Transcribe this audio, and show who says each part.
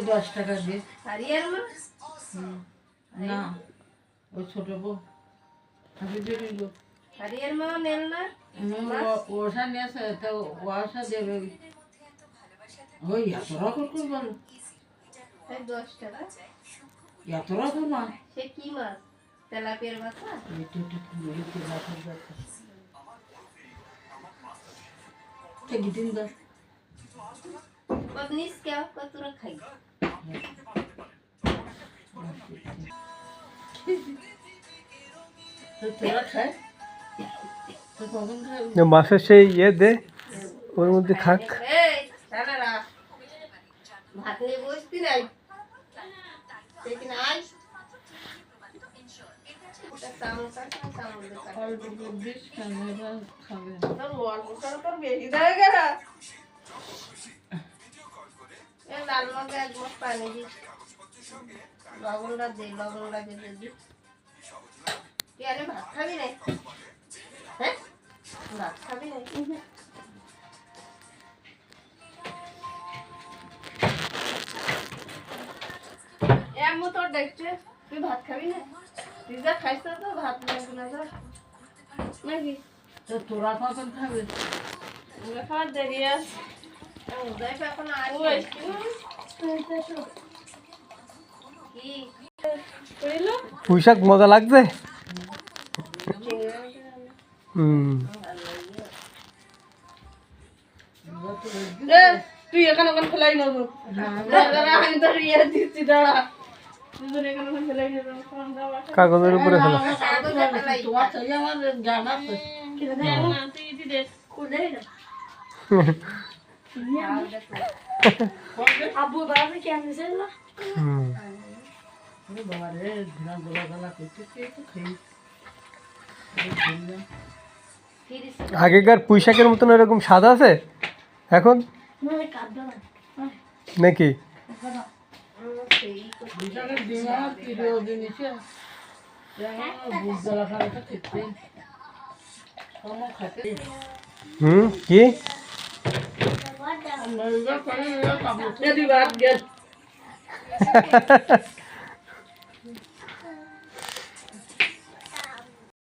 Speaker 1: 10 টাকা দিয়ে।
Speaker 2: হারিয়ার মা
Speaker 1: না ওই ছোট বউ আমি দিয়ে দিব।
Speaker 2: হারিয়ার মা নেন না
Speaker 1: ওষা নিয়েছে তো ওষা দেবে ওই এত রকম করে বলো
Speaker 2: 10 টাকা
Speaker 1: এত রকম না
Speaker 2: সে কি মাছ তেলাপিয়ার বাচ্চা
Speaker 1: একটু একটু মেয়েকে রাখার যাচ্ছে ঠিক দিন দা
Speaker 2: আপনি क्या कतरा खाई
Speaker 1: তো তোরা খায় তো কখন খায়
Speaker 3: মাছের সেই ইয়ে দে ওর মধ্যে খাক
Speaker 2: এই দাদারা ভাত নিয়ে বসতি নাই দেখি না আই ওটা সামোসা
Speaker 1: অল্প বিষ খাবে খাবে
Speaker 2: তোর অল্প করে তোর বেশি হয়ে গেল এই লাল মগে এক মাস পানি দি লবণটা দিয়ে দি কি আরে ভাত খাবি না হ্যাঁ ভাত খাবি না এমন তোর দেখছে তুই ভাত খাবি না তুই যা খাইছ তো ভাত লাগবে না তোর নাকি
Speaker 1: তো তোরা কখন খাবে
Speaker 2: ওরা খাওয়ার দেরি আছে উদয় এখন আসবে কি কইলো
Speaker 3: পুঁইশাক মজা লাগছে
Speaker 2: তুই এখানে ওখানে ফেলাই নেবো আমি তো ইয়ে দিচ্ছি দাঁড়া
Speaker 3: কাগজের উপরে ফেলা
Speaker 1: তোমার চাই আমার জানা
Speaker 2: আব্বু বাবা কেমন ছিল
Speaker 1: বাবা রে ধান গোলা গোলা করতে একটু খাই
Speaker 3: আগেকার পুঁইশাকের মতন এরকম স্বাদ আছে এখন নাকি
Speaker 1: বিশালের ডিমা কিলো দিনিছে বুঝ জ্বালা খাওয়াটা খেতে কমও খাতে
Speaker 3: কি
Speaker 1: আমরা এবার করে কাপড় দিয়ে দিবা